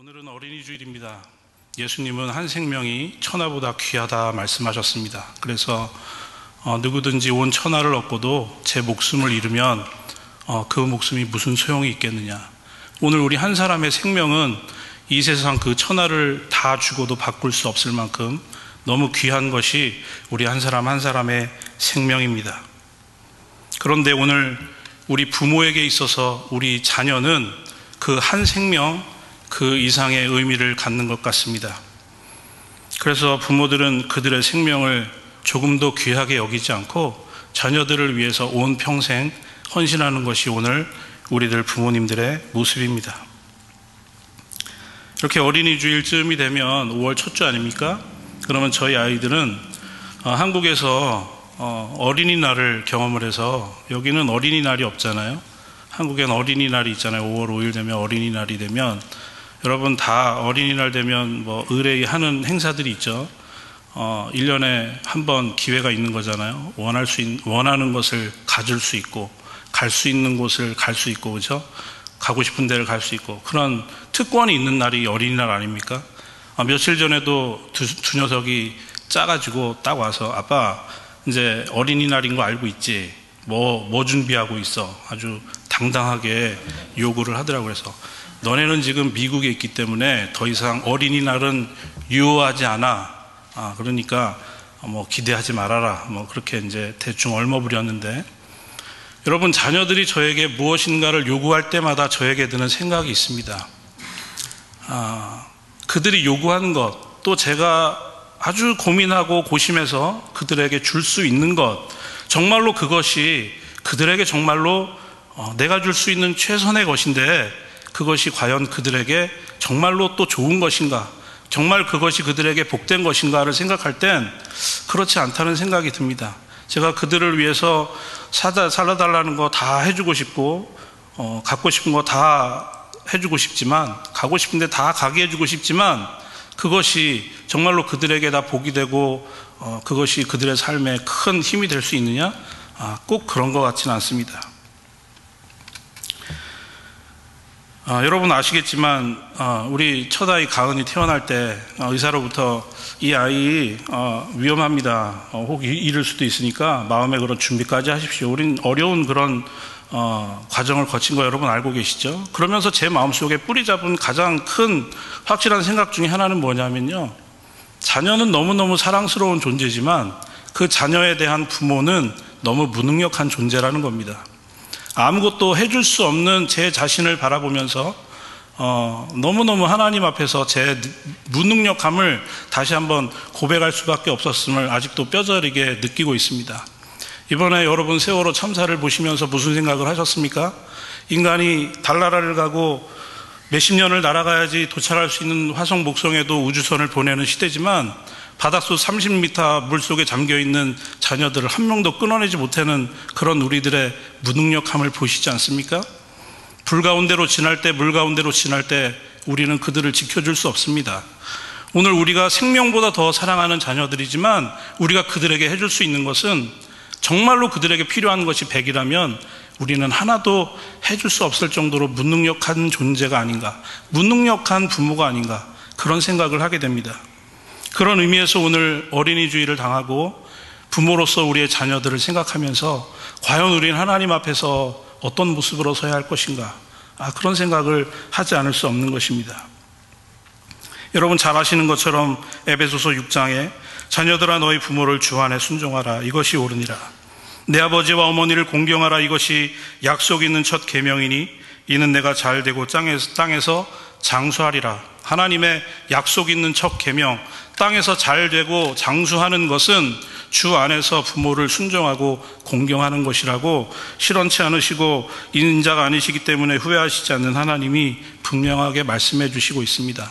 오늘은 어린이 주일입니다. 예수님은 한 생명이 천하보다 귀하다 말씀하셨습니다. 그래서 누구든지 온 천하를 얻고도 제 목숨을 잃으면 그 목숨이 무슨 소용이 있겠느냐. 오늘 우리 한 사람의 생명은 이 세상 그 천하를 다 주고도 바꿀 수 없을 만큼 너무 귀한 것이 우리 한 사람 한 사람의 생명입니다. 그런데 오늘 우리 부모에게 있어서 우리 자녀는 그 한 생명 그 이상의 의미를 갖는 것 같습니다. 그래서 부모들은 그들의 생명을 조금도 귀하게 여기지 않고 자녀들을 위해서 온 평생 헌신하는 것이 오늘 우리들 부모님들의 모습입니다. 이렇게 어린이 주일쯤이 되면 5월 첫 주 아닙니까? 그러면 저희 아이들은 한국에서 어린이날을 경험을 해서, 여기는 어린이날이 없잖아요. 한국엔 어린이날이 있잖아요. 5월 5일 되면 어린이날이 되면 여러분 다 어린이날 되면 의뢰 하는 행사들이 있죠. 1년에 한 번 기회가 있는 거잖아요. 원하는 것을 가질 수 있고, 갈 수 있는 곳을 갈 수 있고, 그죠? 가고 싶은 데를 갈 수 있고, 그런 특권이 있는 날이 어린이날 아닙니까? 며칠 전에도 두 녀석이 짜가지고 딱 와서, 아빠 이제 어린이날인 거 알고 있지? 뭐 준비하고 있어? 아주 당당하게 요구를 하더라고요. 그래서 너네는 지금 미국에 있기 때문에 더 이상 어린이날은 유효하지 않아. 그러니까 기대하지 말아라. 그렇게 이제 대충 얼머부렸는데, 여러분, 자녀들이 저에게 무엇인가를 요구할 때마다 저에게 드는 생각이 있습니다. 그들이 요구하는 것, 또 제가 아주 고민하고 고심해서 그들에게 줄 수 있는 것, 정말로 그것이 그들에게 정말로 내가 줄 수 있는 최선의 것인데, 그것이 과연 그들에게 정말로 또 좋은 것인가, 정말 그것이 그들에게 복된 것인가를 생각할 땐 그렇지 않다는 생각이 듭니다. 제가 그들을 위해서 살아달라는 거 다 해주고 싶고, 갖고 싶은 거 다 해주고 싶지만, 가고 싶은데 다 가게 해주고 싶지만, 그것이 정말로 그들에게 다 복이 되고 그것이 그들의 삶에 큰 힘이 될 수 있느냐? 꼭 그런 것 같지는 않습니다. 여러분 아시겠지만 우리 첫아이 가은이 태어날 때 의사로부터 이 아이 위험합니다. 혹 잃을 수도 있으니까 마음의 그런 준비까지 하십시오. 우린 어려운 그런 과정을 거친 거 여러분 알고 계시죠? 그러면서 제 마음속에 뿌리 잡은 가장 큰 확실한 생각 중에 하나는 뭐냐면요, 자녀는 너무너무 사랑스러운 존재지만 그 자녀에 대한 부모는 너무 무능력한 존재라는 겁니다. 아무것도 해줄 수 없는 제 자신을 바라보면서 너무너무 하나님 앞에서 제 무능력함을 다시 한번 고백할 수밖에 없었음을 아직도 뼈저리게 느끼고 있습니다. 이번에 여러분 세월호 참사를 보시면서 무슨 생각을 하셨습니까? 인간이 달나라를 가고 몇십 년을 날아가야지 도착할 수 있는 화성 목성에도 우주선을 보내는 시대지만, 바닷속 30m 물속에 잠겨있는 자녀들을 한 명도 끊어내지 못하는 그런 우리들의 무능력함을 보시지 않습니까? 불 가운데로 지날 때, 물 가운데로 지날 때 우리는 그들을 지켜줄 수 없습니다. 오늘 우리가 생명보다 더 사랑하는 자녀들이지만 우리가 그들에게 해줄 수 있는 것은, 정말로 그들에게 필요한 것이 100이라면 우리는 하나도 해줄 수 없을 정도로 무능력한 존재가 아닌가, 무능력한 부모가 아닌가, 그런 생각을 하게 됩니다. 그런 의미에서 오늘 어린이 주일을 당하고 부모로서 우리의 자녀들을 생각하면서 과연 우리는 하나님 앞에서 어떤 모습으로 서야 할 것인가, 그런 생각을 하지 않을 수 없는 것입니다. 여러분 잘 아시는 것처럼 에베소서 6장에 자녀들아 너희 부모를 주 안에 순종하라, 이것이 옳으니라. 내 아버지와 어머니를 공경하라, 이것이 약속 있는 첫 계명이니 이는 내가 잘 되고 땅에서 장수하리라. 하나님의 약속 있는 첫 계명, 땅에서 잘 되고 장수하는 것은 주 안에서 부모를 순종하고 공경하는 것이라고 실언치 않으시고 인자가 아니시기 때문에 후회하시지 않는 하나님이 분명하게 말씀해 주시고 있습니다.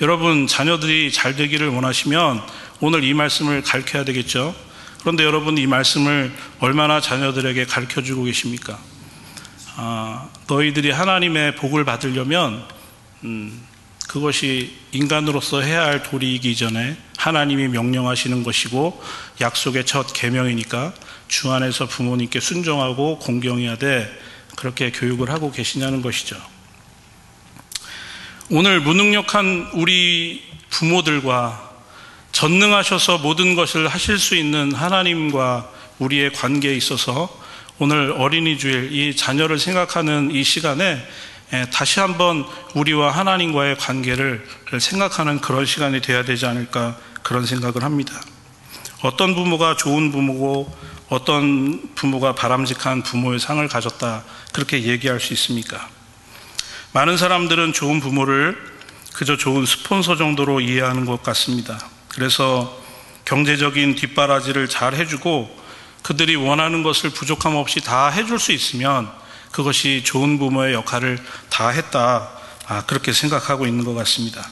여러분 자녀들이 잘 되기를 원하시면 오늘 이 말씀을 가르쳐야 되겠죠. 그런데 여러분 이 말씀을 얼마나 자녀들에게 가르쳐주고 계십니까? 너희들이 하나님의 복을 받으려면 그것이 인간으로서 해야 할 도리이기 전에 하나님이 명령하시는 것이고 약속의 첫 계명이니까 주 안에서 부모님께 순종하고 공경해야 돼, 그렇게 교육을 하고 계시냐는 것이죠. 오늘 무능력한 우리 부모들과 전능하셔서 모든 것을 하실 수 있는 하나님과 우리의 관계에 있어서 오늘 어린이 주일 이 자녀를 생각하는 이 시간에 다시 한번 우리와 하나님과의 관계를 생각하는 그런 시간이 되어야 되지 않을까 그런 생각을 합니다. 어떤 부모가 좋은 부모고 어떤 부모가 바람직한 부모의 상을 가졌다 그렇게 얘기할 수 있습니까? 많은 사람들은 좋은 부모를 그저 좋은 스폰서 정도로 이해하는 것 같습니다. 그래서 경제적인 뒷바라지를 잘 해주고 그들이 원하는 것을 부족함 없이 다 해줄 수 있으면 그것이 좋은 부모의 역할을 다 했다 그렇게 생각하고 있는 것 같습니다.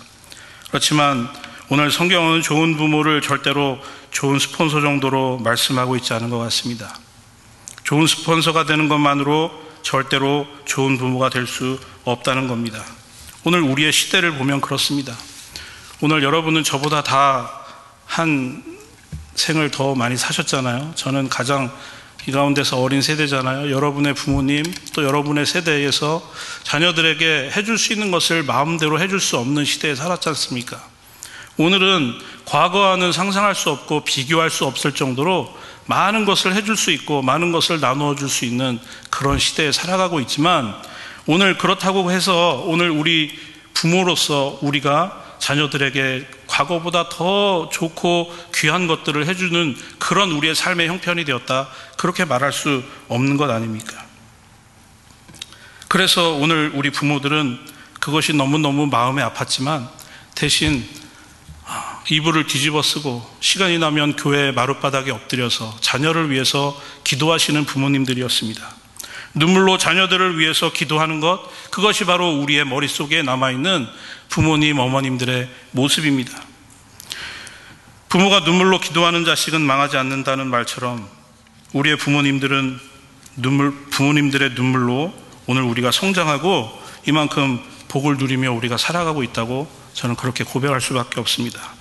그렇지만 오늘 성경은 좋은 부모를 절대로 좋은 스폰서 정도로 말씀하고 있지 않은 것 같습니다. 좋은 스폰서가 되는 것만으로 절대로 좋은 부모가 될 수 없다는 겁니다. 오늘 우리의 시대를 보면 그렇습니다. 오늘 여러분은 저보다 다 한 생을 더 많이 사셨잖아요. 저는 가장 이 가운데서 어린 세대잖아요. 여러분의 부모님 또 여러분의 세대에서 자녀들에게 해줄 수 있는 것을 마음대로 해줄 수 없는 시대에 살았지 않습니까? 오늘은 과거와는 상상할 수 없고 비교할 수 없을 정도로 많은 것을 해줄 수 있고 많은 것을 나누어 줄 수 있는 그런 시대에 살아가고 있지만 오늘 그렇다고 해서 오늘 우리 부모로서 우리가 자녀들에게 과거보다 더 좋고 귀한 것들을 해주는 그런 우리의 삶의 형편이 되었다 그렇게 말할 수 없는 것 아닙니까? 그래서 오늘 우리 부모들은 그것이 너무너무 마음에 아팠지만 대신 이불을 뒤집어 쓰고 시간이 나면 교회 마룻바닥에 엎드려서 자녀를 위해서 기도하시는 부모님들이었습니다. 눈물로 자녀들을 위해서 기도하는 것, 그것이 바로 우리의 머릿속에 남아있는 부모님, 어머님들의 모습입니다. 부모가 눈물로 기도하는 자식은 망하지 않는다는 말처럼 우리의 부모님들의 눈물로 오늘 우리가 성장하고 이만큼 복을 누리며 우리가 살아가고 있다고 저는 그렇게 고백할 수밖에 없습니다.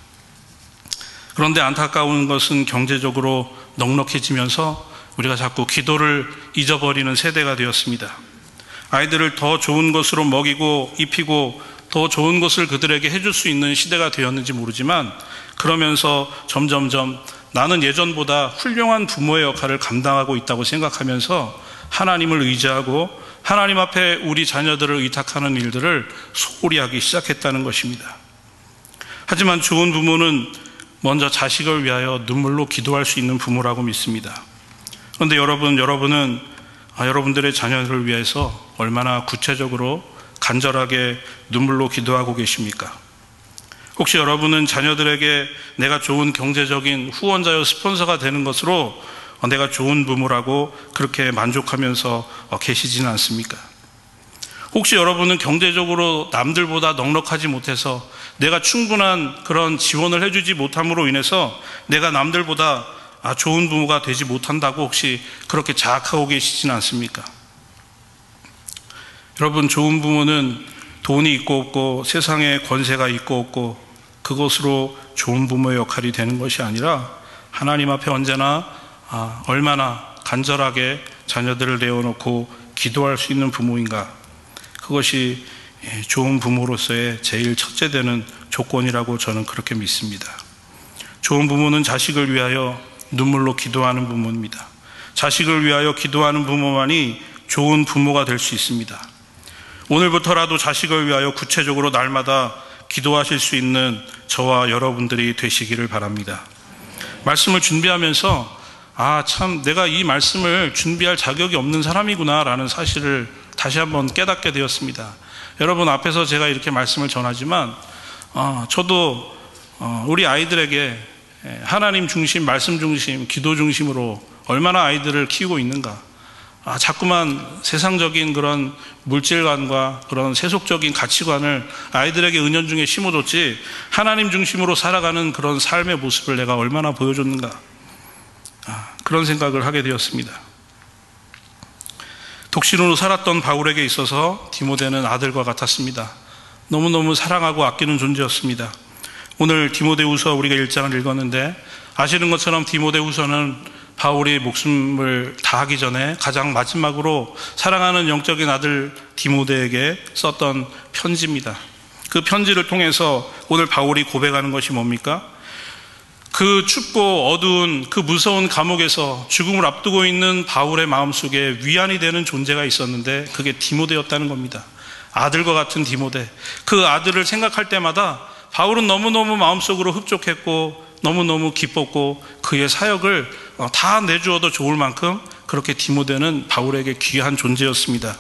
그런데 안타까운 것은 경제적으로 넉넉해지면서 우리가 자꾸 기도를 잊어버리는 세대가 되었습니다. 아이들을 더 좋은 것으로 먹이고 입히고 더 좋은 것을 그들에게 해줄 수 있는 시대가 되었는지 모르지만 그러면서 점점점 나는 예전보다 훌륭한 부모의 역할을 감당하고 있다고 생각하면서 하나님을 의지하고 하나님 앞에 우리 자녀들을 의탁하는 일들을 소홀히 하기 시작했다는 것입니다. 하지만 좋은 부모는 먼저 자식을 위하여 눈물로 기도할 수 있는 부모라고 믿습니다. 그런데 여러분은 여러분들의 자녀를 위해서 얼마나 구체적으로 간절하게 눈물로 기도하고 계십니까? 혹시 여러분은 자녀들에게 내가 좋은 경제적인 후원자여 스폰서가 되는 것으로 내가 좋은 부모라고 그렇게 만족하면서 계시지는 않습니까? 혹시 여러분은 경제적으로 남들보다 넉넉하지 못해서 내가 충분한 그런 지원을 해주지 못함으로 인해서 내가 남들보다 좋은 부모가 되지 못한다고 혹시 그렇게 자학하고 계시지는 않습니까? 여러분, 좋은 부모는 돈이 있고 없고 세상에 권세가 있고 없고 그것으로 좋은 부모의 역할이 되는 것이 아니라 하나님 앞에 언제나 얼마나 간절하게 자녀들을 내어놓고 기도할 수 있는 부모인가, 그것이 좋은 부모로서의 제일 첫째 되는 조건이라고 저는 그렇게 믿습니다. 좋은 부모는 자식을 위하여 눈물로 기도하는 부모입니다. 자식을 위하여 기도하는 부모만이 좋은 부모가 될 수 있습니다. 오늘부터라도 자식을 위하여 구체적으로 날마다 기도하실 수 있는 저와 여러분들이 되시기를 바랍니다. 말씀을 준비하면서 참 내가 이 말씀을 준비할 자격이 없는 사람이구나 라는 사실을 다시 한번 깨닫게 되었습니다. 여러분 앞에서 제가 이렇게 말씀을 전하지만 저도 우리 아이들에게 하나님 중심, 말씀 중심, 기도 중심으로 얼마나 아이들을 키우고 있는가, 자꾸만 세상적인 그런 물질관과 그런 세속적인 가치관을 아이들에게 은연중에 심어줬지 하나님 중심으로 살아가는 그런 삶의 모습을 내가 얼마나 보여줬는가, 그런 생각을 하게 되었습니다. 독신으로 살았던 바울에게 있어서 디모데는 아들과 같았습니다. 너무너무 사랑하고 아끼는 존재였습니다. 오늘 디모데후서 우리가 1장을 읽었는데 아시는 것처럼 디모데후서는 바울이 목숨을 다하기 전에 가장 마지막으로 사랑하는 영적인 아들 디모데에게 썼던 편지입니다. 그 그 편지를 통해서 오늘 바울이 고백하는 것이 뭡니까? 그 춥고 어두운 그 무서운 감옥에서 죽음을 앞두고 있는 바울의 마음속에 위안이 되는 존재가 있었는데 그게 디모데였다는 겁니다. 아들과 같은 디모데. 그 아들을 생각할 때마다 바울은 너무너무 마음속으로 흡족했고 너무너무 기뻤고 그의 사역을 다 내주어도 좋을 만큼 그렇게 디모데는 바울에게 귀한 존재였습니다.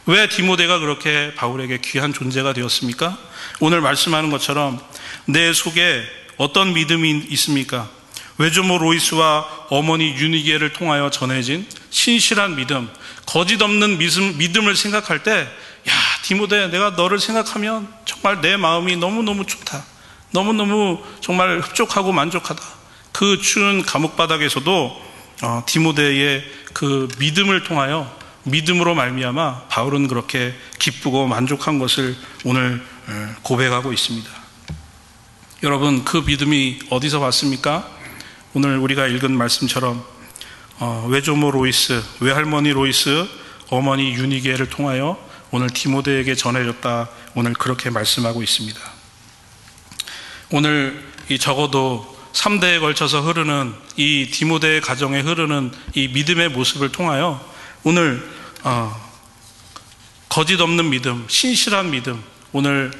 왜 디모데가 그렇게 바울에게 귀한 존재가 되었습니까? 오늘 말씀하는 것처럼 내 속에 어떤 믿음이 있습니까? 외조모 로이스와 어머니 유니게를 통하여 전해진 신실한 믿음, 거짓 없는 믿음을 생각할 때, 야, 디모데, 내가 너를 생각하면 정말 내 마음이 너무너무 좋다. 너무너무 정말 흡족하고 만족하다. 그 추운 감옥바닥에서도 디모데의 그 믿음을 통하여 믿음으로 말미암아 바울은 그렇게 기쁘고 만족한 것을 오늘 고백하고 있습니다. 여러분, 그 믿음이 어디서 왔습니까? 오늘 우리가 읽은 말씀처럼 외조모 로이스, 외할머니 로이스, 어머니 유니게를 통하여 오늘 디모데에게 전해졌다. 오늘 그렇게 말씀하고 있습니다. 오늘 이 적어도 3대에 걸쳐서 흐르는 이 디모데의 가정에 흐르는 이 믿음의 모습을 통하여 오늘 거짓 없는 믿음, 신실한 믿음, 오늘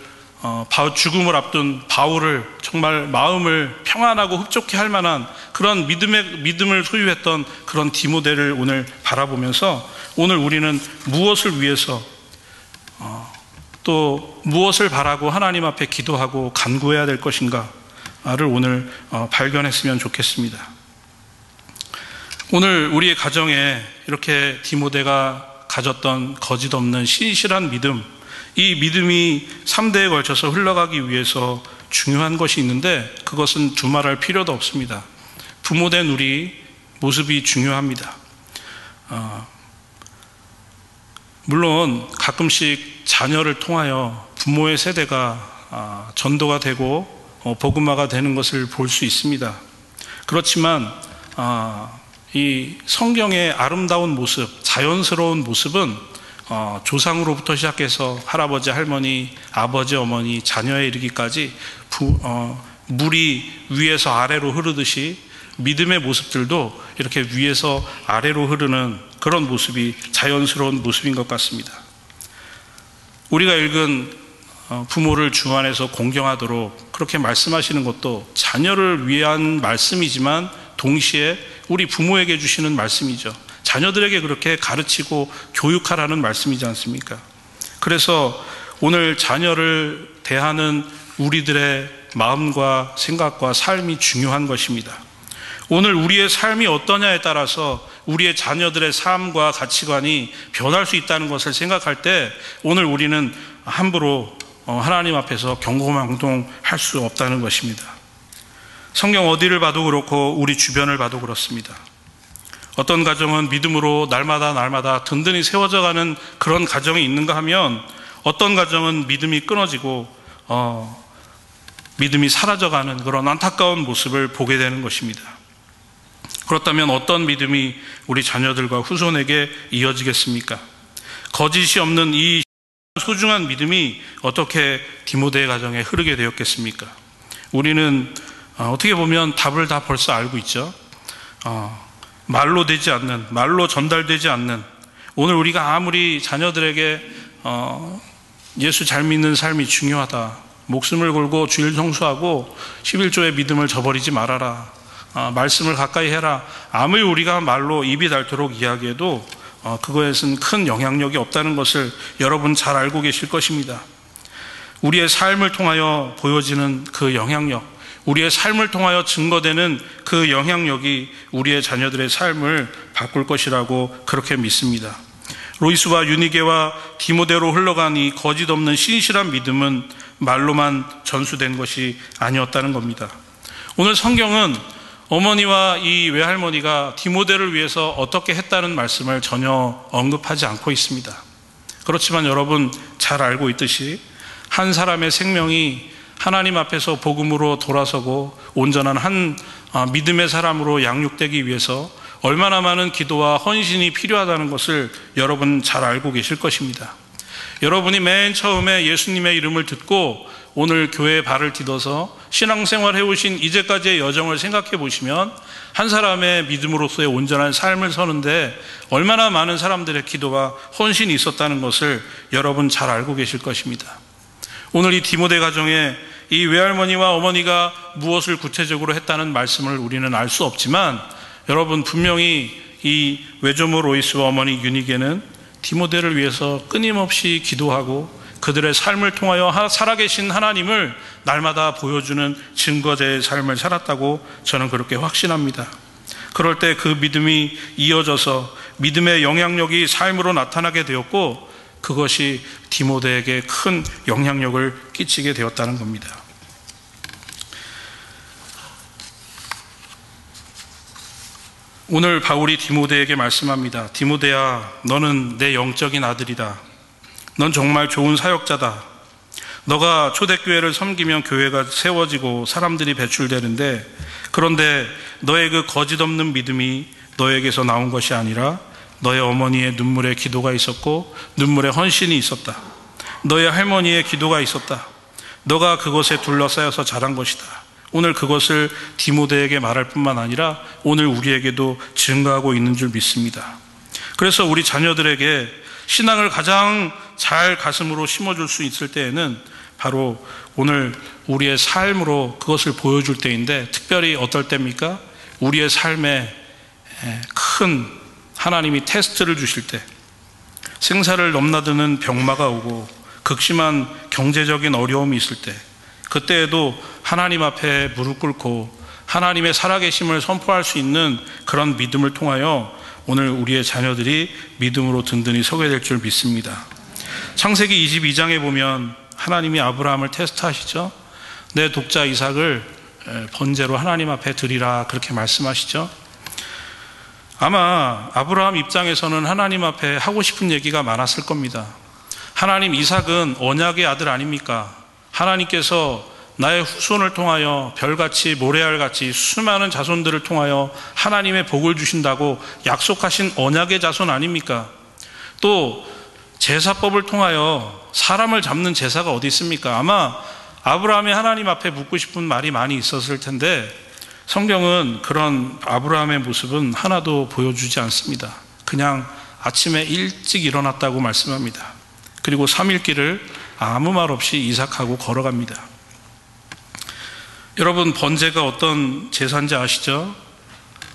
죽음을 앞둔 바울을 정말 마음을 평안하고 흡족해 할 만한 그런 믿음을 소유했던 그런 디모데를 오늘 바라보면서 오늘 우리는 무엇을 위해서 또 무엇을 바라고 하나님 앞에 기도하고 간구해야 될 것인가를 오늘 발견했으면 좋겠습니다. 오늘 우리의 가정에 이렇게 디모데가 가졌던 거짓 없는 신실한 믿음, 이 믿음이 3대에 걸쳐서 흘러가기 위해서 중요한 것이 있는데 그것은 두말할 필요도 없습니다. 부모된 우리 모습이 중요합니다. 물론 가끔씩 자녀를 통하여 부모의 세대가 전도가 되고 복음화가 되는 것을 볼 수 있습니다. 그렇지만 이 성경의 아름다운 모습, 자연스러운 모습은 조상으로부터 시작해서 할아버지, 할머니, 아버지, 어머니, 자녀에 이르기까지 물이 위에서 아래로 흐르듯이 믿음의 모습들도 이렇게 위에서 아래로 흐르는 그런 모습이 자연스러운 모습인 것 같습니다. 우리가 읽은 부모를 주 안에서 공경하도록 그렇게 말씀하시는 것도 자녀를 위한 말씀이지만 동시에 우리 부모에게 주시는 말씀이죠. 자녀들에게 그렇게 가르치고 교육하라는 말씀이지 않습니까? 그래서 오늘 자녀를 대하는 우리들의 마음과 생각과 삶이 중요한 것입니다. 오늘 우리의 삶이 어떠냐에 따라서 우리의 자녀들의 삶과 가치관이 변할 수 있다는 것을 생각할 때 오늘 우리는 함부로 하나님 앞에서 경고망동할 수 없다는 것입니다. 성경 어디를 봐도 그렇고 우리 주변을 봐도 그렇습니다. 어떤 가정은 믿음으로 날마다 든든히 세워져 가는 그런 가정이 있는가 하면 어떤 가정은 믿음이 끊어지고 믿음이 사라져가는 그런 안타까운 모습을 보게 되는 것입니다. 그렇다면 어떤 믿음이 우리 자녀들과 후손에게 이어지겠습니까? 거짓이 없는 이 소중한 믿음이 어떻게 디모데의 가정에 흐르게 되었겠습니까? 우리는 어떻게 보면 답을 다 벌써 알고 있죠. 말로 되지 않는, 말로 전달되지 않는, 오늘 우리가 아무리 자녀들에게 예수 잘 믿는 삶이 중요하다, 목숨을 걸고 주일 성수하고 11조의 믿음을 저버리지 말아라, 말씀을 가까이 해라, 아무리 우리가 말로 입이 닳도록 이야기해도 그것에는 큰 영향력이 없다는 것을 여러분 잘 알고 계실 것입니다. 우리의 삶을 통하여 보여지는 그 영향력, 우리의 삶을 통하여 증거되는 그 영향력이 우리의 자녀들의 삶을 바꿀 것이라고 그렇게 믿습니다. 로이스와 유니게와 디모데로 흘러간 이 거짓 없는 신실한 믿음은 말로만 전수된 것이 아니었다는 겁니다. 오늘 성경은 어머니와 이 외할머니가 디모데를 위해서 어떻게 했다는 말씀을 전혀 언급하지 않고 있습니다. 그렇지만 여러분 잘 알고 있듯이 한 사람의 생명이 하나님 앞에서 복음으로 돌아서고 온전한 한 믿음의 사람으로 양육되기 위해서 얼마나 많은 기도와 헌신이 필요하다는 것을 여러분 잘 알고 계실 것입니다. 여러분이 맨 처음에 예수님의 이름을 듣고 오늘 교회에 발을 디뎌서 신앙생활 해오신 이제까지의 여정을 생각해 보시면 한 사람의 믿음으로서의 온전한 삶을 서는데 얼마나 많은 사람들의 기도와 헌신이 있었다는 것을 여러분 잘 알고 계실 것입니다. 오늘 이 디모데 가정에 이 외할머니와 어머니가 무엇을 구체적으로 했다는 말씀을 우리는 알 수 없지만 여러분 분명히 이 외조모 로이스와 어머니 유니게는 디모데를 위해서 끊임없이 기도하고 그들의 삶을 통하여 살아계신 하나님을 날마다 보여주는 증거제의 삶을 살았다고 저는 그렇게 확신합니다. 그럴 때 그 믿음이 이어져서 믿음의 영향력이 삶으로 나타나게 되었고 그것이 디모데에게 큰 영향력을 끼치게 되었다는 겁니다. 오늘 바울이 디모데에게 말씀합니다. 디모데야, 너는 내 영적인 아들이다. 넌 정말 좋은 사역자다. 너가 초대교회를 섬기면 교회가 세워지고 사람들이 배출되는데 그런데 너의 그 거짓 없는 믿음이 너에게서 나온 것이 아니라 너의 어머니의 눈물의 기도가 있었고 눈물의 헌신이 있었다. 너의 할머니의 기도가 있었다. 너가 그것에 둘러싸여서 자란 것이다. 오늘 그것을 디모데에게 말할 뿐만 아니라 오늘 우리에게도 증거하고 있는 줄 믿습니다. 그래서 우리 자녀들에게 신앙을 가장 잘 가슴으로 심어줄 수 있을 때에는 바로 오늘 우리의 삶으로 그것을 보여줄 때인데 특별히 어떨 때입니까? 우리의 삶에 큰 하나님이 테스트를 주실 때 생사를 넘나드는 병마가 오고 극심한 경제적인 어려움이 있을 때 그때에도 하나님 앞에 무릎 꿇고 하나님의 살아계심을 선포할 수 있는 그런 믿음을 통하여 오늘 우리의 자녀들이 믿음으로 든든히 서게 될 줄 믿습니다. 창세기 22장에 보면 하나님이 아브라함을 테스트하시죠. 내 독자 이삭을 번제로 하나님 앞에 드리라 그렇게 말씀하시죠. 아마 아브라함 입장에서는 하나님 앞에 하고 싶은 얘기가 많았을 겁니다. 하나님, 이삭은 언약의 아들 아닙니까? 하나님께서 나의 후손을 통하여 별같이 모래알같이 수많은 자손들을 통하여 하나님의 복을 주신다고 약속하신 언약의 자손 아닙니까? 또 제사법을 통하여 사람을 잡는 제사가 어디 있습니까? 아마 아브라함이 하나님 앞에 묻고 싶은 말이 많이 있었을 텐데 성경은 그런 아브라함의 모습은 하나도 보여주지 않습니다. 그냥 아침에 일찍 일어났다고 말씀합니다. 그리고 3일 길을 아무 말 없이 이삭하고 걸어갑니다. 여러분, 번제가 어떤 제사인지 아시죠?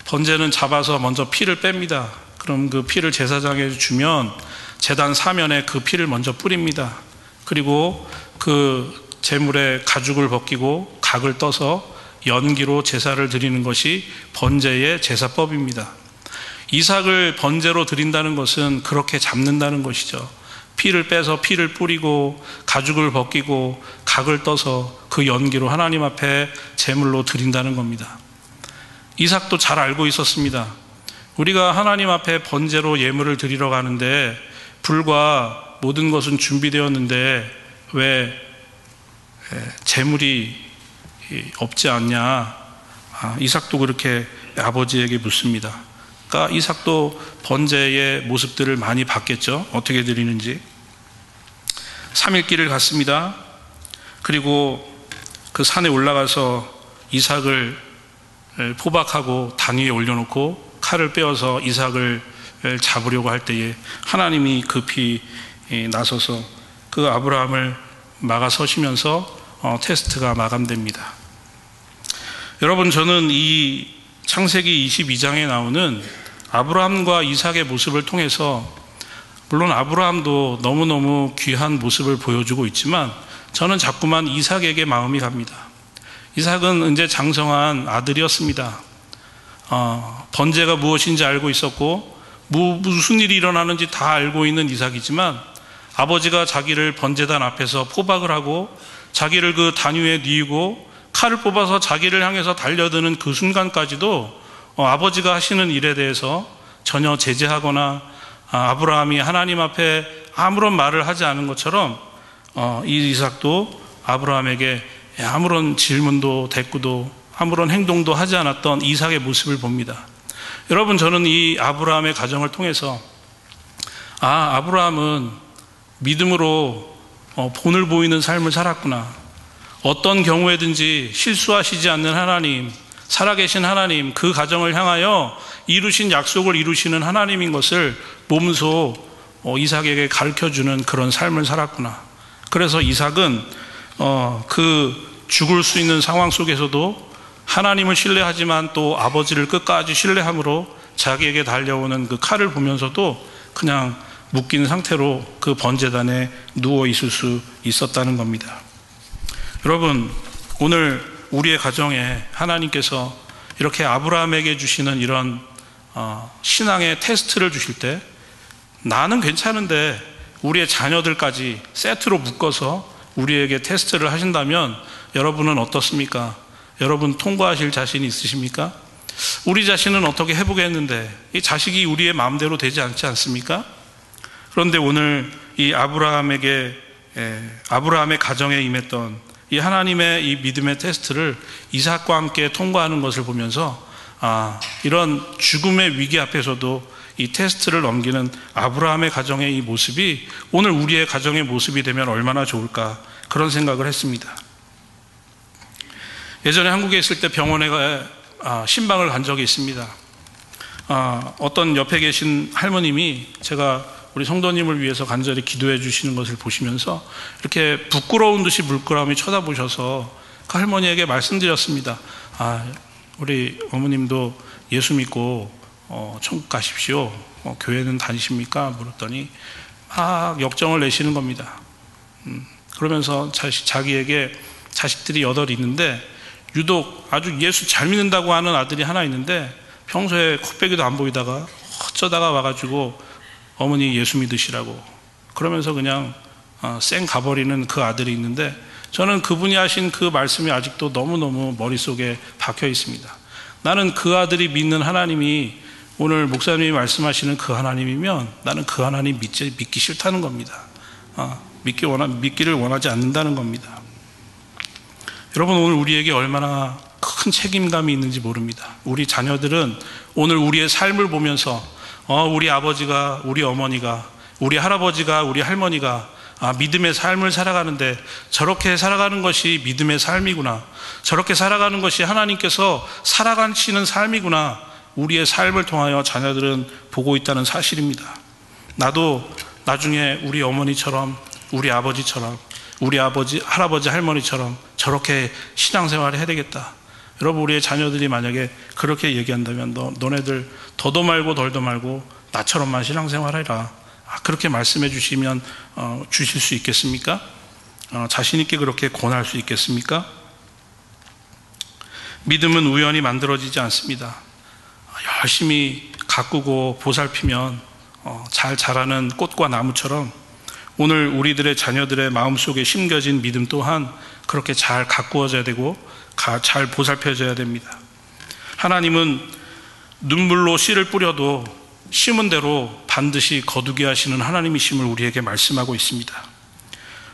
번제는 잡아서 먼저 피를 뺍니다. 그럼 그 피를 제사장에 주면 제단 사면에 그 피를 먼저 뿌립니다. 그리고 그 제물에 가죽을 벗기고 각을 떠서 연기로 제사를 드리는 것이 번제의 제사법입니다. 이삭을 번제로 드린다는 것은 그렇게 잡는다는 것이죠. 피를 빼서 피를 뿌리고 가죽을 벗기고 각을 떠서 그 연기로 하나님 앞에 제물로 드린다는 겁니다. 이삭도 잘 알고 있었습니다. 우리가 하나님 앞에 번제로 예물을 드리러 가는데 불과 모든 것은 준비되었는데 왜 제물이 없지 않냐? 이삭도 그렇게 아버지에게 묻습니다. 그러니까 이삭도 번제의 모습들을 많이 봤겠죠. 어떻게 드리는지. 3일 길을 갔습니다. 그리고 그 산에 올라가서 이삭을 포박하고 단 위에 올려놓고 칼을 빼어서 이삭을 잡으려고 할 때에 하나님이 급히 나서서 그 아브라함을 막아서시면서 테스트가 마감됩니다. 여러분, 저는 이 창세기 22장에 나오는 아브라함과 이삭의 모습을 통해서 물론 아브라함도 너무너무 귀한 모습을 보여주고 있지만 저는 자꾸만 이삭에게 마음이 갑니다. 이삭은 이제 장성한 아들이었습니다. 번제가 무엇인지 알고 있었고 무슨 일이 일어나는지 다 알고 있는 이삭이지만 아버지가 자기를 번제단 앞에서 포박을 하고 자기를 그 단 위에 뉘고 칼을 뽑아서 자기를 향해서 달려드는 그 순간까지도 아버지가 하시는 일에 대해서 전혀 제재하거나 아브라함이 하나님 앞에 아무런 말을 하지 않은 것처럼 이 이삭도 아브라함에게 아무런 질문도 대꾸도 아무런 행동도 하지 않았던 이삭의 모습을 봅니다. 여러분, 저는 이 아브라함의 가정을 통해서 아브라함은 믿음으로 본을 보이는 삶을 살았구나. 어떤 경우에든지 실수하시지 않는 하나님, 살아계신 하나님, 그 가정을 향하여 이루신 약속을 이루시는 하나님인 것을 몸소 이삭에게 가르쳐주는 그런 삶을 살았구나. 그래서 이삭은 그 죽을 수 있는 상황 속에서도 하나님을 신뢰하지만 또 아버지를 끝까지 신뢰함으로 자기에게 달려오는 그 칼을 보면서도 그냥 묶인 상태로 그 번제단에 누워 있을 수 있었다는 겁니다. 여러분, 오늘 우리의 가정에 하나님께서 이렇게 아브라함에게 주시는 이런 신앙의 테스트를 주실 때 나는 괜찮은데 우리의 자녀들까지 세트로 묶어서 우리에게 테스트를 하신다면 여러분은 어떻습니까? 여러분 통과하실 자신이 있으십니까? 우리 자신은 어떻게 해보겠는데 이 자식이 우리의 마음대로 되지 않지 않습니까? 그런데 오늘 이 아브라함의 가정에 임했던 이 하나님의 이 믿음의 테스트를 이삭과 함께 통과하는 것을 보면서 이런 죽음의 위기 앞에서도 이 테스트를 넘기는 아브라함의 가정의 이 모습이 오늘 우리의 가정의 모습이 되면 얼마나 좋을까, 그런 생각을 했습니다. 예전에 한국에 있을 때 병원에 신방을 간 적이 있습니다. 어떤 옆에 계신 할머님이 제가 우리 성도님을 위해서 간절히 기도해 주시는 것을 보시면서 이렇게 부끄러운 듯이 물끄러미 쳐다보셔서 그 할머니에게 말씀드렸습니다. 우리 어머님도 예수 믿고 천국 가십시오. 교회는 다니십니까? 물었더니 막 역정을 내시는 겁니다. 그러면서 자기에게 자식들이 8 있는데 유독 아주 예수 잘 믿는다고 하는 아들이 하나 있는데 평소에 코빼기도 안 보이다가 어쩌다가 와가지고 어머니 예수 믿으시라고 그러면서 그냥 쌩 가버리는 그 아들이 있는데 저는 그분이 하신 그 말씀이 아직도 너무너무 머릿속에 박혀 있습니다. 나는 그 아들이 믿는 하나님이 오늘 목사님이 말씀하시는 그 하나님이면 나는 그 하나님 믿기 싫다는 겁니다. 믿기를 원하지 않는다는 겁니다. 여러분, 오늘 우리에게 얼마나 큰 책임감이 있는지 모릅니다. 우리 자녀들은 오늘 우리의 삶을 보면서 우리 아버지가, 우리 어머니가, 우리 할아버지가, 우리 할머니가 믿음의 삶을 살아가는데 저렇게 살아가는 것이 믿음의 삶이구나, 저렇게 살아가는 것이 하나님께서 살아가시는 삶이구나, 우리의 삶을 통하여 자녀들은 보고 있다는 사실입니다. 나도 나중에 우리 어머니처럼, 우리 아버지처럼, 우리 아버지, 할아버지, 할머니처럼 저렇게 신앙생활을 해야 되겠다. 여러분, 우리의 자녀들이 만약에 그렇게 얘기한다면 너네들 더도 말고 덜도 말고 나처럼만 신앙생활해라, 그렇게 말씀해 주시면 주실 수 있겠습니까? 자신 있게 그렇게 권할 수 있겠습니까? 믿음은 우연히 만들어지지 않습니다. 열심히 가꾸고 보살피면 잘 자라는 꽃과 나무처럼 오늘 우리들의 자녀들의 마음속에 심겨진 믿음 또한 그렇게 잘 가꾸어져야 되고 잘 보살펴져야 됩니다. 하나님은 눈물로 씨를 뿌려도 심은 대로 반드시 거두게 하시는 하나님이심을 우리에게 말씀하고 있습니다.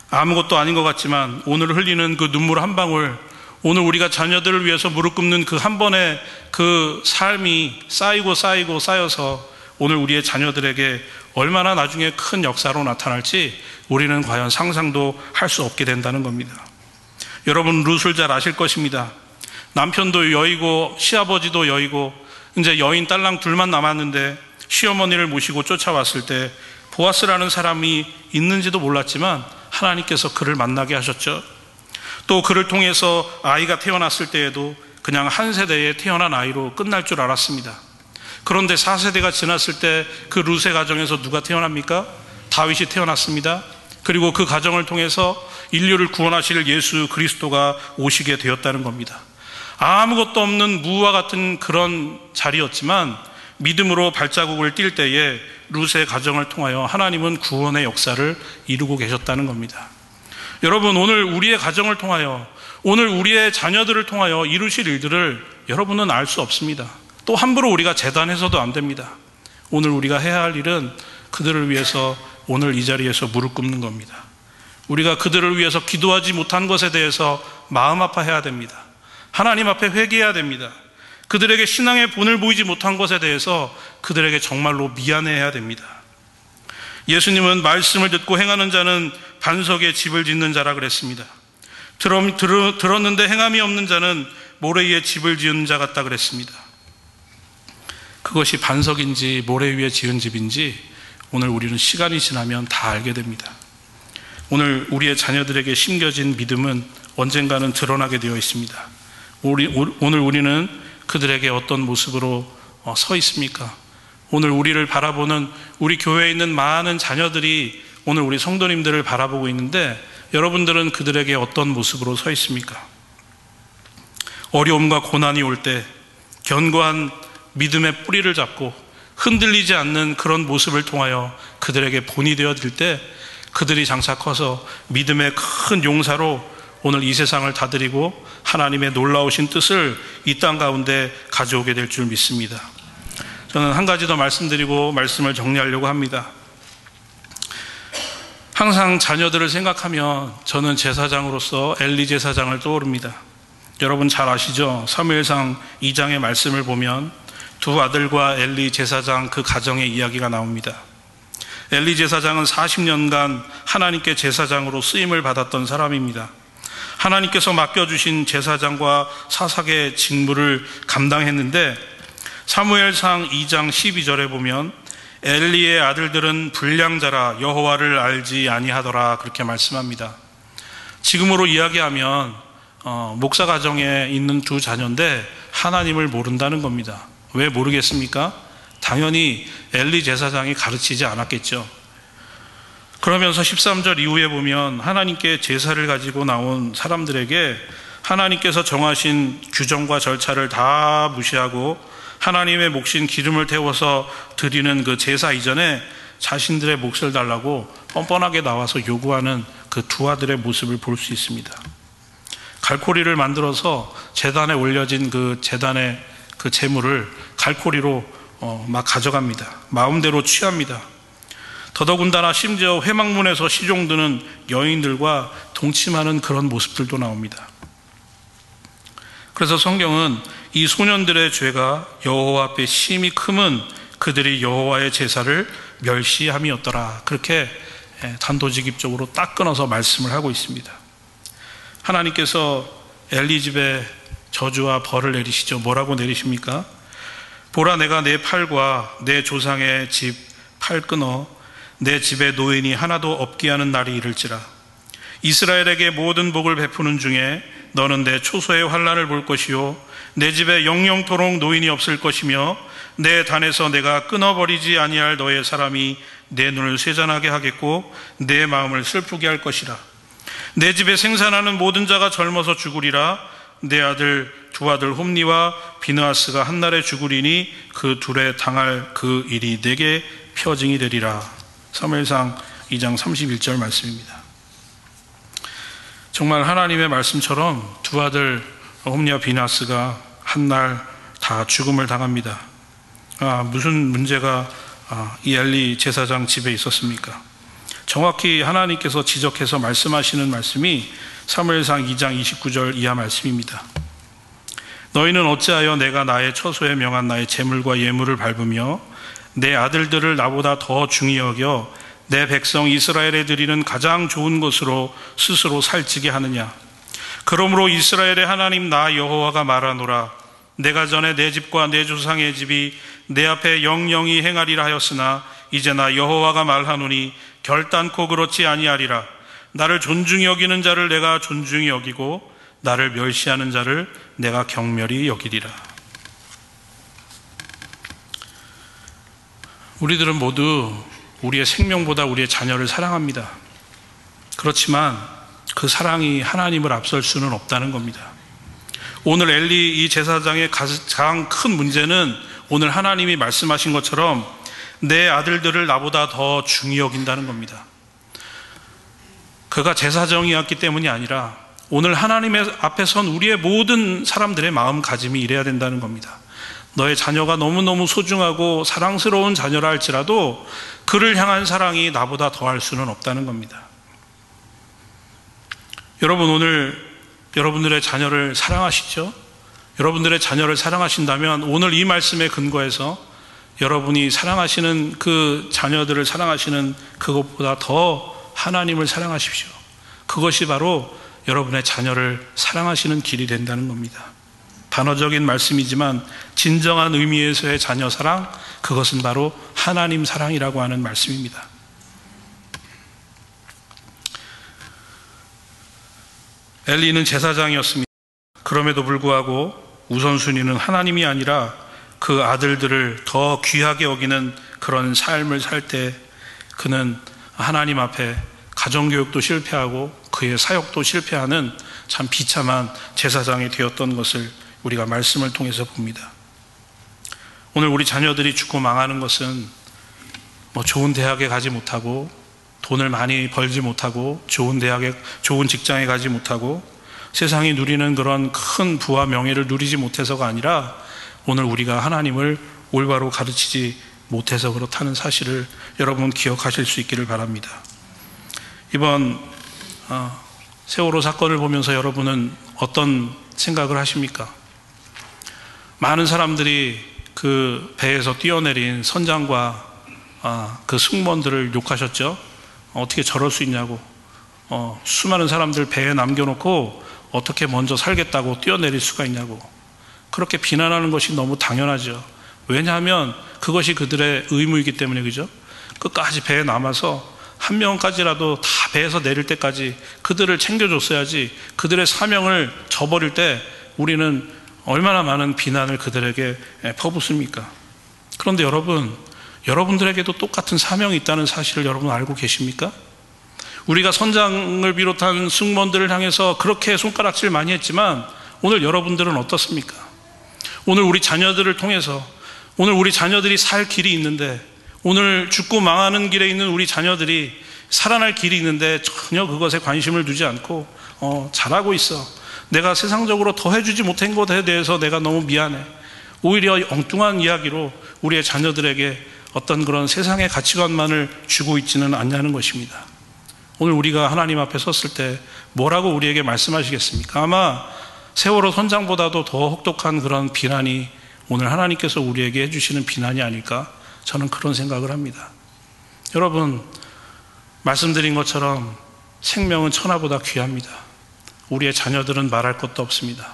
아무것도 아닌 것 같지만 오늘 흘리는 그 눈물 한 방울, 오늘 우리가 자녀들을 위해서 무릎 꿇는 그 한 번의 그 삶이 쌓여서 오늘 우리의 자녀들에게 얼마나 나중에 큰 역사로 나타날지 우리는 과연 상상도 할 수 없게 된다는 겁니다. 여러분, 룻을 잘 아실 것입니다. 남편도 여의고 시아버지도 여의고 이제 여인 딸랑 둘만 남았는데 시어머니를 모시고 쫓아왔을 때 보아스라는 사람이 있는지도 몰랐지만 하나님께서 그를 만나게 하셨죠. 또 그를 통해서 아이가 태어났을 때에도 그냥 한 세대에 태어난 아이로 끝날 줄 알았습니다. 그런데 4세대가 지났을 때 그 룻의 가정에서 누가 태어납니까? 다윗이 태어났습니다. 그리고 그 가정을 통해서 인류를 구원하실 예수 그리스도가 오시게 되었다는 겁니다. 아무것도 없는 무와 같은 그런 자리였지만 믿음으로 발자국을 뛸 때에 룻의 가정을 통하여 하나님은 구원의 역사를 이루고 계셨다는 겁니다. 여러분, 오늘 우리의 가정을 통하여, 오늘 우리의 자녀들을 통하여 이루실 일들을 여러분은 알 수 없습니다. 또 함부로 우리가 재단해서도 안 됩니다. 오늘 우리가 해야 할 일은 그들을 위해서 오늘 이 자리에서 무릎 꿇는 겁니다. 우리가 그들을 위해서 기도하지 못한 것에 대해서 마음 아파해야 됩니다. 하나님 앞에 회개해야 됩니다. 그들에게 신앙의 본을 보이지 못한 것에 대해서 그들에게 정말로 미안해해야 됩니다. 예수님은 말씀을 듣고 행하는 자는 반석에 집을 짓는 자라 그랬습니다. 들었는데 행함이 없는 자는 모래 위에 집을 지은 자 같다 그랬습니다. 그것이 반석인지 모래 위에 지은 집인지 오늘 우리는 시간이 지나면 다 알게 됩니다. 오늘 우리의 자녀들에게 심겨진 믿음은 언젠가는 드러나게 되어 있습니다. 오늘 우리는 그들에게 어떤 모습으로 서 있습니까? 오늘 우리를 바라보는 우리 교회에 있는 많은 자녀들이 오늘 우리 성도님들을 바라보고 있는데 여러분들은 그들에게 어떤 모습으로 서 있습니까? 어려움과 고난이 올 때 견고한 믿음의 뿌리를 잡고 흔들리지 않는 그런 모습을 통하여 그들에게 본이 되어질 때 그들이 장차 커서 믿음의 큰 용사로 오늘 이 세상을 다스리고 하나님의 놀라우신 뜻을 이 땅 가운데 가져오게 될 줄 믿습니다. 저는 한 가지 더 말씀드리고 말씀을 정리하려고 합니다. 항상 자녀들을 생각하면 저는 제사장으로서 엘리 제사장을 떠오릅니다. 여러분 잘 아시죠? 사무엘상 2장의 말씀을 보면 두 아들과 엘리 제사장 그 가정의 이야기가 나옵니다. 엘리 제사장은 40년간 하나님께 제사장으로 쓰임을 받았던 사람입니다. 하나님께서 맡겨주신 제사장과 사사의 직무를 감당했는데 사무엘상 2장 12절에 보면 엘리의 아들들은 불량자라 여호와를 알지 아니하더라 그렇게 말씀합니다. 지금으로 이야기하면 목사 가정에 있는 두 자녀인데 하나님을 모른다는 겁니다. 왜 모르겠습니까? 당연히 엘리 제사장이 가르치지 않았겠죠. 그러면서 13절 이후에 보면 하나님께 제사를 가지고 나온 사람들에게 하나님께서 정하신 규정과 절차를 다 무시하고 하나님의 몫인 기름을 태워서 드리는 그 제사 이전에 자신들의 몫을 달라고 뻔뻔하게 나와서 요구하는 그 두 아들의 모습을 볼 수 있습니다. 갈고리를 만들어서 제단에 올려진 그 제단의 그 제물을 갈고리로 막 가져갑니다. 마음대로 취합니다. 더더군다나 심지어 회막문에서 시종드는 여인들과 동침하는 그런 모습들도 나옵니다. 그래서 성경은 이 소년들의 죄가 여호와 앞에 심히 크면 그들이 여호와의 제사를 멸시함이었더라 그렇게 단도직입적으로 딱 끊어서 말씀을 하고 있습니다. 하나님께서 엘리 집에 저주와 벌을 내리시죠. 뭐라고 내리십니까? 보라 내가 내 팔과 내 조상의 집 팔 끊어 내 집에 노인이 하나도 없게 하는 날이 이를지라. 이스라엘에게 모든 복을 베푸는 중에 너는 내 초소의 환난을 볼 것이요 내 집에 영영토록 노인이 없을 것이며 내 단에서 내가 끊어버리지 아니할 너의 사람이 내 눈을 쇠잔하게 하겠고 내 마음을 슬프게 할 것이라. 내 집에 생산하는 모든 자가 젊어서 죽으리라. 내 아들 두 아들 홈니와 비느하스가 한날에 죽으리니 그 둘에 당할 그 일이 내게 표징이 되리라. 사무엘상 2장 31절 말씀입니다. 정말 하나님의 말씀처럼 두 아들 홈니와 비느하스가 한날 다 죽음을 당합니다. 무슨 문제가 이 엘리 제사장 집에 있었습니까? 정확히 하나님께서 지적해서 말씀하시는 말씀이 사무엘상 2장 29절 이하 말씀입니다. 너희는 어찌하여 내가 나의 처소에 명한 나의 제물과 예물을 밟으며 내 아들들을 나보다 더 중히 여겨 내 백성 이스라엘에 드리는 가장 좋은 것으로 스스로 살찌게 하느냐. 그러므로 이스라엘의 하나님 나 여호와가 말하노라. 내가 전에 내 집과 내 조상의 집이 내 앞에 영영히 행하리라 하였으나 이제 나 여호와가 말하노니 결단코 그렇지 아니하리라. 나를 존중히 여기는 자를 내가 존중히 여기고 나를 멸시하는 자를 내가 경멸히 여기리라. 우리들은 모두 우리의 생명보다 우리의 자녀를 사랑합니다. 그렇지만 그 사랑이 하나님을 앞설 수는 없다는 겁니다. 오늘 엘리 이 제사장의 가장 큰 문제는 오늘 하나님이 말씀하신 것처럼 내 아들들을 나보다 더 중히 여긴다는 겁니다. 그가 제사장이었기 때문이 아니라 오늘 하나님의 앞에 선 우리의 모든 사람들의 마음가짐이 이래야 된다는 겁니다. 너의 자녀가 너무너무 소중하고 사랑스러운 자녀라 할지라도 그를 향한 사랑이 나보다 더할 수는 없다는 겁니다. 여러분 오늘 여러분들의 자녀를 사랑하시죠? 여러분들의 자녀를 사랑하신다면 오늘 이 말씀에 근거해서 여러분이 사랑하시는 그 자녀들을 사랑하시는 그것보다 더 하나님을 사랑하십시오. 그것이 바로 여러분의 자녀를 사랑하시는 길이 된다는 겁니다. 단어적인 말씀이지만 진정한 의미에서의 자녀 사랑, 그것은 바로 하나님 사랑이라고 하는 말씀입니다. 엘리는 제사장이었습니다. 그럼에도 불구하고 우선순위는 하나님이 아니라 그 아들들을 더 귀하게 여기는 그런 삶을 살 때 그는 하나님 앞에 가정교육도 실패하고 그의 사역도 실패하는 참 비참한 제사장이 되었던 것을 우리가 말씀을 통해서 봅니다. 오늘 우리 자녀들이 죽고 망하는 것은 좋은 대학에 가지 못하고 돈을 많이 벌지 못하고 좋은 대학에, 좋은 직장에 가지 못하고 세상이 누리는 그런 큰 부와 명예를 누리지 못해서가 아니라 오늘 우리가 하나님을 올바로 가르치지 못해서 그렇다는 사실을 여러분 기억하실 수 있기를 바랍니다. 이번 세월호 사건을 보면서 여러분은 어떤 생각을 하십니까? 많은 사람들이 그 배에서 뛰어내린 선장과 그 승무원들을 욕하셨죠. 어떻게 저럴 수 있냐고. 수많은 사람들 배에 남겨놓고 어떻게 먼저 살겠다고 뛰어내릴 수가 있냐고. 그렇게 비난하는 것이 너무 당연하죠. 왜냐하면 그것이 그들의 의무이기 때문에, 그죠? 끝까지 배에 남아서 한 명까지라도 다 배에서 내릴 때까지 그들을 챙겨줬어야지. 그들의 사명을 저버릴 때 우리는 얼마나 많은 비난을 그들에게 퍼붓습니까? 그런데 여러분들에게도 똑같은 사명이 있다는 사실을 여러분 알고 계십니까? 우리가 선장을 비롯한 승무원들을 향해서 그렇게 손가락질 많이 했지만 오늘 여러분들은 어떻습니까? 오늘 우리 자녀들을 통해서 오늘 우리 자녀들이 살 길이 있는데, 오늘 죽고 망하는 길에 있는 우리 자녀들이 살아날 길이 있는데 전혀 그것에 관심을 두지 않고 잘하고 있어, 내가 세상적으로 더 해주지 못한 것에 대해서 내가 너무 미안해, 오히려 엉뚱한 이야기로 우리의 자녀들에게 어떤 그런 세상의 가치관만을 주고 있지는 않냐는 것입니다. 오늘 우리가 하나님 앞에 섰을 때 뭐라고 우리에게 말씀하시겠습니까? 아마 세월호 선장보다도 더 혹독한 그런 비난이 오늘 하나님께서 우리에게 해주시는 비난이 아닐까, 저는 그런 생각을 합니다. 여러분, 말씀드린 것처럼 생명은 천하보다 귀합니다. 우리의 자녀들은 말할 것도 없습니다.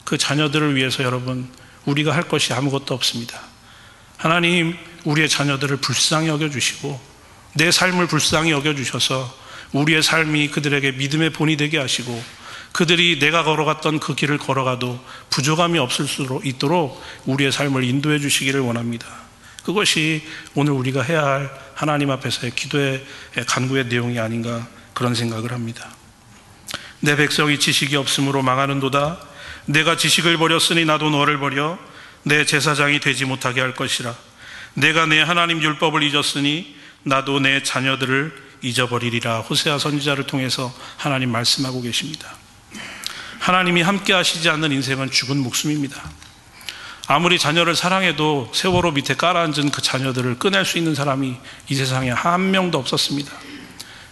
그 자녀들을 위해서 여러분, 우리가 할 것이 아무것도 없습니다. 하나님, 우리의 자녀들을 불쌍히 여겨주시고 내 삶을 불쌍히 여겨주셔서 우리의 삶이 그들에게 믿음의 본이 되게 하시고 그들이 내가 걸어갔던 그 길을 걸어가도 부족함이 없을 수 있도록 우리의 삶을 인도해 주시기를 원합니다. 그것이 오늘 우리가 해야 할 하나님 앞에서의 기도의 간구의 내용이 아닌가, 그런 생각을 합니다. 내 백성이 지식이 없으므로 망하는도다. 내가 지식을 버렸으니 나도 너를 버려 내 제사장이 되지 못하게 할 것이라. 내가 내 하나님 율법을 잊었으니 나도 내 자녀들을 잊어버리리라. 호세아 선지자를 통해서 하나님 말씀하고 계십니다. 하나님이 함께 하시지 않는 인생은 죽은 목숨입니다. 아무리 자녀를 사랑해도 세월호 밑에 깔아앉은 그 자녀들을 꺼낼 수 있는 사람이 이 세상에 한 명도 없었습니다.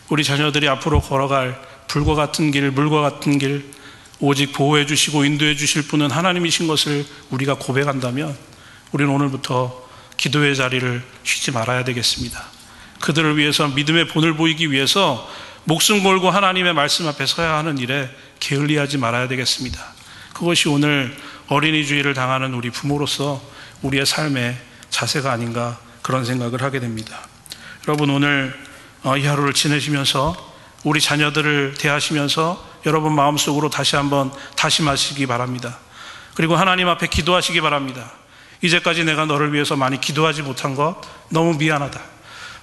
우리 자녀들이 앞으로 걸어갈 불과 같은 길, 물과 같은 길, 오직 보호해 주시고 인도해 주실 분은 하나님이신 것을 우리가 고백한다면 우리는 오늘부터 기도의 자리를 쉬지 말아야 되겠습니다. 그들을 위해서 믿음의 본을 보이기 위해서 목숨 걸고 하나님의 말씀 앞에 서야 하는 일에 게을리하지 말아야 되겠습니다. 그것이 오늘 어린이 주의를 당하는 우리 부모로서 우리의 삶의 자세가 아닌가, 그런 생각을 하게 됩니다. 여러분, 오늘 이 하루를 지내시면서 우리 자녀들을 대하시면서 여러분 마음속으로 다시 한번 다짐하시기 바랍니다. 그리고 하나님 앞에 기도하시기 바랍니다. 이제까지 내가 너를 위해서 많이 기도하지 못한 것 너무 미안하다.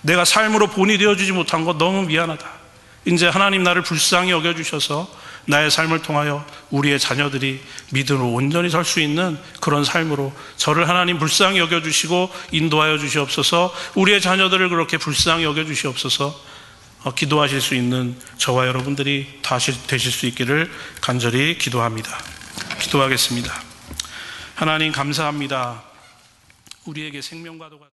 내가 삶으로 본이 되어주지 못한 것 너무 미안하다. 이제 하나님 나를 불쌍히 여겨주셔서 나의 삶을 통하여 우리의 자녀들이 믿음으로 온전히 설 수 있는 그런 삶으로 저를 하나님 불쌍히 여겨주시고 인도하여 주시옵소서. 우리의 자녀들을 그렇게 불쌍히 여겨주시옵소서. 기도하실 수 있는 저와 여러분들이 다시 되실 수 있기를 간절히 기도합니다. 기도하겠습니다. 하나님 감사합니다. 우리에게 생명과도 같은